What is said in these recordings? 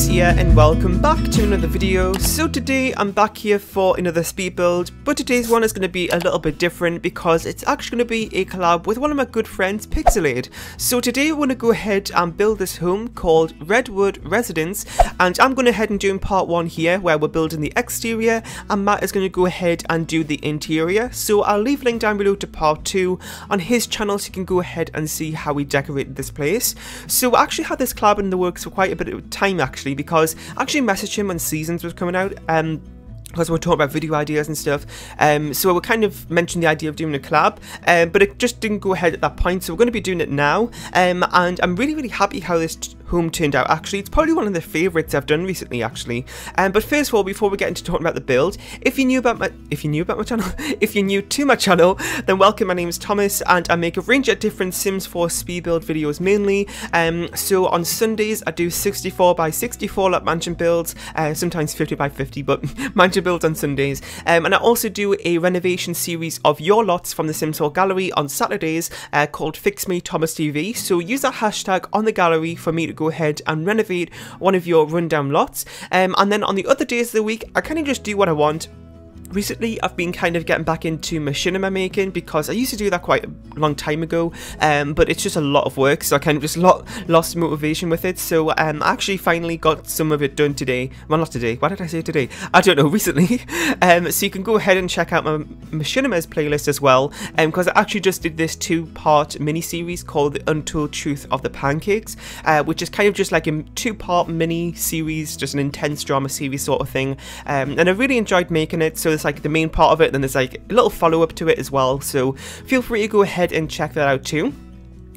guys, yeah, and welcome back to another video. So today I'm back here for another speed build, but today's one is going to be a little bit different because it's actually going to be a collab with one of my good friends, Pixelade. So today we're going to go ahead and build this home called Redwood Residence, and I'm going to head and doing part one here where we're building the exterior, and Matt is going to go ahead and do the interior. So I'll leave a link down below to part two on his channel so you can go ahead and see how we decorated this place. So I actually had this collab in the works for quite a bit of time actually, because I actually messaged him when Seasons was coming out, because we're talking about video ideas and stuff, so we kind of mentioned the idea of doing a collab, but it just didn't go ahead at that point, so we're going to be doing it now, and I'm really happy how this home turned out. Actually, it's probably one of the favourites I've done recently actually, but first of all, before we get into talking about the build, if you're new to my channel, then welcome. My name is Thomas and I make a range of different Sims 4 speed build videos mainly. So on Sundays I do 64 by 64 lot mansion builds, sometimes 50 by 50, but mansion builds on Sundays, and I also do a renovation series of your lots from the Sims 4 gallery on Saturdays, called Fix Me Thomas TV. So use that hashtag on the gallery for me to go ahead and renovate one of your rundown lots, and then on the other days of the week I kind of just do what I want. Recently, I've been kind of getting back into machinima making because I used to do that quite a long time ago, but it's just a lot of work, so I kind of just lost motivation with it. So I actually finally got some of it done today. Well, not today. Why did I say today? I don't know, recently. So you can go ahead and check out my machinimas playlist as well, because I actually just did this two-part mini-series called The Untold Truth of the Pancakes, which is kind of just like a two-part mini-series, just an intense drama series sort of thing, and I really enjoyed making it. So like the main part of it, and then there's like a little follow-up to it as well, so feel free to go ahead and check that out too.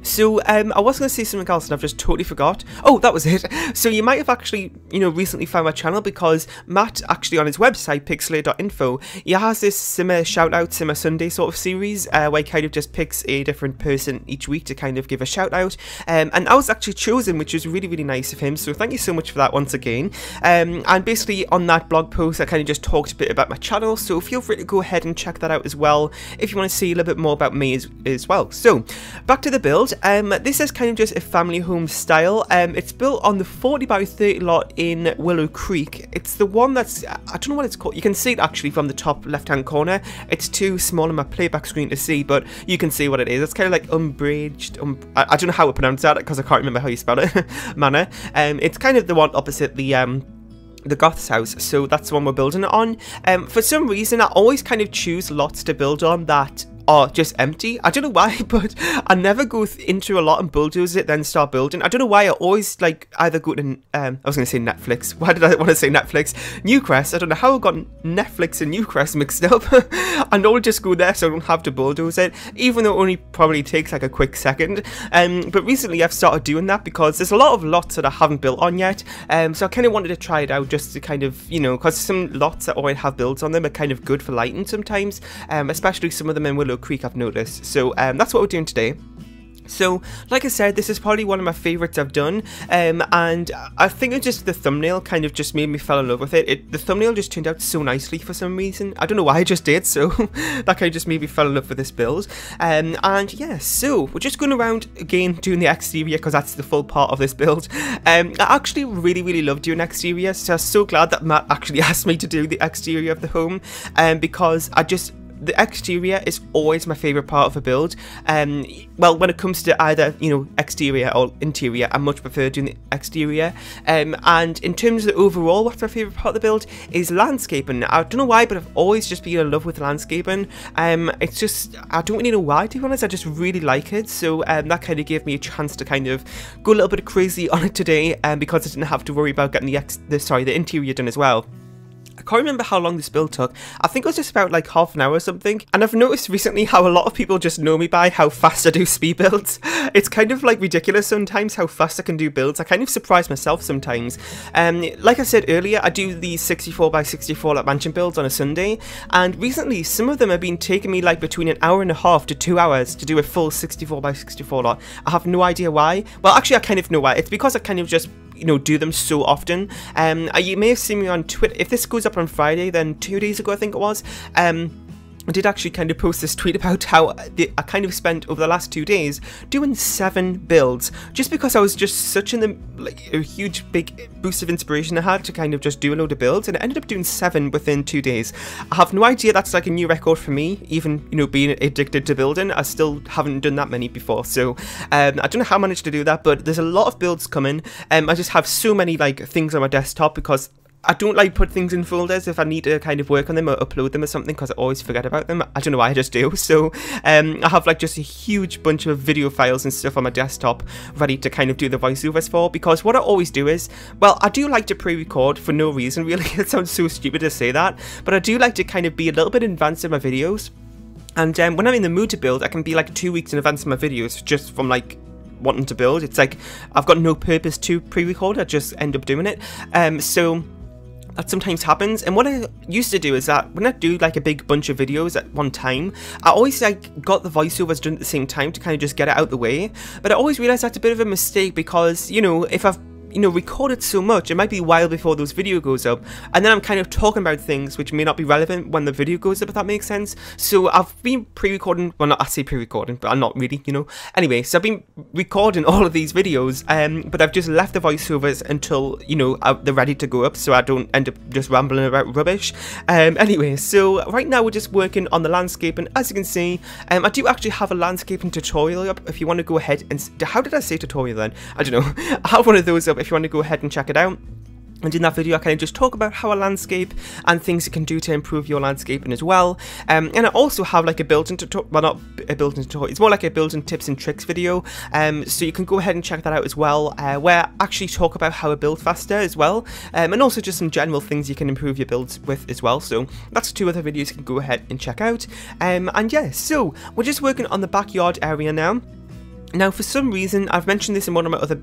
So I was going to say something else and I've just totally forgot. Oh, that was it. So you might have actually, recently found my channel because Matt actually on his website, pixelade.info, he has this Simmer Shoutout, Simmer Sunday sort of series, where he kind of just picks a different person each week to kind of give a shout out. And I was actually chosen, which was really nice of him. So thank you so much for that once again. And basically on that blog post, I kind of just talked a bit about my channel. So feel free to go ahead and check that out as well if you want to see a little bit more about me as well. So back to the build. This is kind of just a family home style. It's built on the 40 by 30 lot in Willow Creek. It's the one that's, I don't know what it's called. You can see it actually from the top left hand corner. It's too small on my playback screen to see, but you can see what it is. It's kind of like Umbridged, I don't know how to pronounce that because I can't remember how you spell it. Manor. It's kind of the one opposite the Goth's house, so that's the one we're building it on. For some reason I always kind of choose lots to build on that are just empty. I don't know why, but I never go into a lot and bulldoze it then start building. I don't know why. I always like either go to I was going to say Netflix. Why did I want to say Netflix? Newcrest. I don't know how I got Netflix and Newcrest mixed up. And I'll just go there so I don't have to bulldoze it, even though it only probably takes like a quick second. But recently I've started doing that because there's a lot of lots that I haven't built on yet, so I kind of wanted to try it out just to kind of, because some lots that already have builds on them are kind of good for lighting sometimes, especially some of them in Willow Creek I've noticed. So that's what we're doing today. So, like I said, this is probably one of my favourites I've done, and I think it's just the thumbnail kind of just made me fall in love with it. The thumbnail just turned out so nicely for some reason. I don't know why, I just did, so that kind of just made me fall in love with this build. And yeah, so we're just going around again doing the exterior because that's the full part of this build. I actually really love doing exterior, so I'm so glad that Matt actually asked me to do the exterior of the home, because the exterior is always my favourite part of a build. Well, when it comes to either, exterior or interior, I much prefer doing the exterior. And in terms of the overall, what's my favourite part of the build is landscaping. I don't know why, but I've always just been in love with landscaping. It's just, I don't really know why, to be honest, I just really like it. So that kind of gave me a chance to kind of go a little bit crazy on it today, because I didn't have to worry about getting the interior done as well. I can't remember how long this build took. I think it was just about like half an hour or something. And I've noticed recently how a lot of people just know me by how fast I do speed builds. It's kind of like ridiculous sometimes how fast I can do builds. I kind of surprise myself sometimes. Like I said earlier, I do these 64 by 64 like mansion builds on a Sunday. And recently some of them have been taking me like between an hour and a half to 2 hours to do a full 64 by 64 lot. I have no idea why. Well, actually I kind of know why. It's because I kind of just do them so often. You may have seen me on Twitter. If this goes up on Friday, then 2 days ago I think it was, I did actually kind of post this tweet about how I kind of spent over the last 2 days doing 7 builds, just because I was just such a huge big boost of inspiration I had to kind of just do a load of builds, and I ended up doing 7 within 2 days. I have no idea, that's like a new record for me, even, you know, being addicted to building. I still haven't done that many before, so I don't know how I managed to do that, but there's a lot of builds coming. I just have so many like things on my desktop because I don't like put things in folders if I need to kind of work on them or upload them or something, because I always forget about them. I don't know why, I just do. So I have like just a huge bunch of video files and stuff on my desktop ready to kind of do the voiceovers for, because what I always do is, well, I do like to pre-record for no reason really. It sounds so stupid to say that, but I do like to kind of be a little bit in advance of my videos. And when I'm in the mood to build, I can be like 2 weeks in advance of my videos just from like wanting to build. It's like I've got no purpose to pre-record, I just end up doing it. So that sometimes happens, and what I used to do is that when I do like a big bunch of videos at one time, I always like got the voiceovers done at the same time to kind of just get it out the way. But I always realised that's a bit of a mistake, because, you know, if I've recorded so much, it might be a while before those video goes up, and then I'm kind of talking about things which may not be relevant when the video goes up, if that makes sense. So I've been pre-recording, well, not I say pre-recording, but I'm not really, you know. Anyway, so I've been recording all of these videos, but I've just left the voiceovers until, you know, they're ready to go up, so I don't end up just rambling about rubbish. Anyway, so right now we're just working on the landscape, and as you can see, I do actually have a landscaping tutorial up if you want to go ahead and, how did I say tutorial then? I don't know. I have one of those up if you want to go ahead and check it out. And in that video, I kind of just talk about how a landscape and things you can do to improve your landscaping as well. And I also have like a built-in tutorial, well, not a built-in tutorial, it's more like a built-in tips and tricks video. So you can go ahead and check that out as well, where I actually talk about how to build faster as well. And also just some general things you can improve your builds with as well. So that's 2 other videos you can go ahead and check out. And yeah, so we're just working on the backyard area now. Now, for some reason, I've mentioned this in one of my other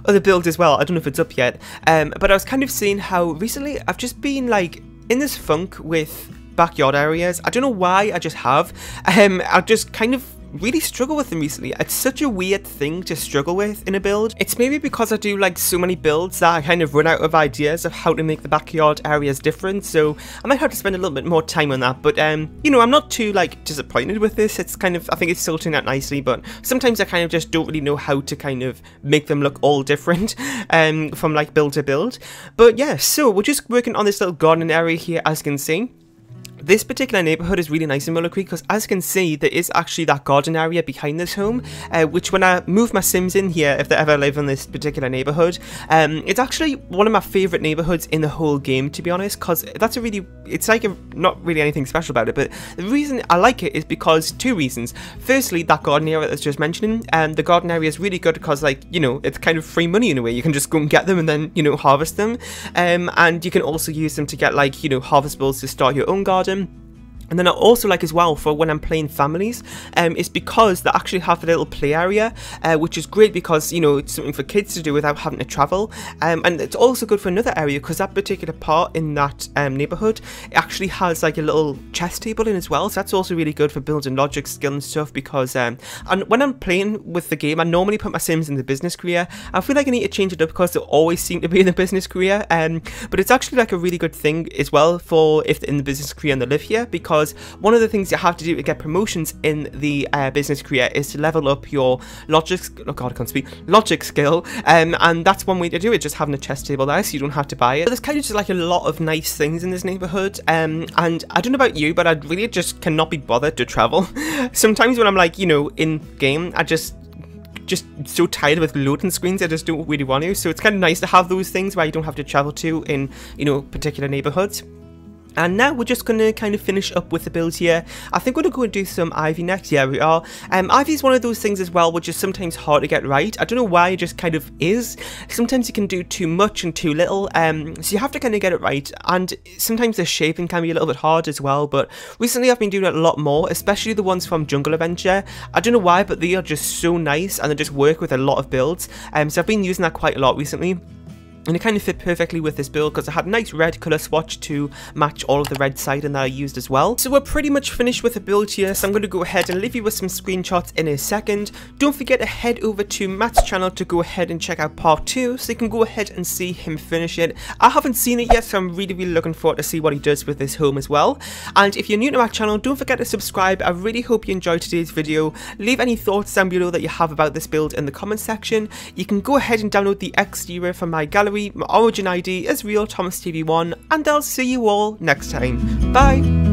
other builds as well. I don't know if it's up yet, but I was kind of seeing how recently I've just been like in this funk with backyard areas. I don't know why, I just have. I just kind of really struggle with them recently. It's such a weird thing to struggle with in a build. It's maybe because I do like so many builds that I kind of run out of ideas of how to make the backyard areas different, so I might have to spend a little bit more time on that. But you know, I'm not too like disappointed with this. It's kind of, I think it's still turning out nicely, but sometimes I kind of just don't really know how to kind of make them look all different from like build to build. But yeah, so we're just working on this little garden area here, as you can see. This particular neighbourhood is really nice in Muller Creek because, as you can see, there is actually that garden area behind this home, which when I move my Sims in here, if they ever live in this particular neighbourhood, it's actually one of my favourite neighbourhoods in the whole game, to be honest, because that's a really, it's like not really anything special about it, but the reason I like it is because 2 reasons. Firstly, that garden area that's just mentioning, the garden area is really good because, like, you know, it's kind of free money in a way. You can just go and get them and then, you know, harvest them, and you can also use them to get, like, you know, harvestables to start your own garden. And then I also like as well for when I'm playing families, is because they actually have a little play area, which is great because, you know, it's something for kids to do without having to travel. And it's also good for another area because that particular part in that neighbourhood actually has like a little chess table in as well. So that's also really good for building logic skill and stuff because, and when I'm playing with the game, I normally put my Sims in the business career. I feel like I need to change it up because they always seem to be in the business career. But it's actually like a really good thing as well for if they're in the business career and they live here, because one of the things you have to do to get promotions in the business career is to level up your logic skill, and that's one way to do it, just having a chess table there so you don't have to buy it. But there's kind of just like a lot of nice things in this neighbourhood, and I don't know about you, but I really just cannot be bothered to travel. Sometimes when I'm like, you know, in game, I just so tired with loading screens, I just don't really want to, so it's kind of nice to have those things where you don't have to travel to in, you know, particular neighbourhoods. And now we're just going to kind of finish up with the build here. I think we're going to go and do some ivy next. Yeah, we are. Ivy is one of those things as well, which is sometimes hard to get right. I don't know why, it just kind of is. Sometimes you can do too much and too little, so you have to kind of get it right. And sometimes the shaping can be a little bit hard as well, but recently I've been doing it a lot more, especially the ones from Jungle Adventure. I don't know why, but they are just so nice and they just work with a lot of builds. So I've been using that quite a lot recently. And it kind of fit perfectly with this build because I had a nice red colour swatch to match all of the red siding that I used as well. So we're pretty much finished with the build here, so I'm going to go ahead and leave you with some screenshots in a second. Don't forget to head over to Matt's channel to go ahead and check out part 2, so you can go ahead and see him finish it. I haven't seen it yet, so I'm really looking forward to see what he does with this home as well. And if you're new to my channel, don't forget to subscribe. I really hope you enjoyed today's video. Leave any thoughts down below that you have about this build in the comment section. You can go ahead and download the exterior from my gallery. My origin ID is RealThomasTV1, and I'll see you all next time. Bye!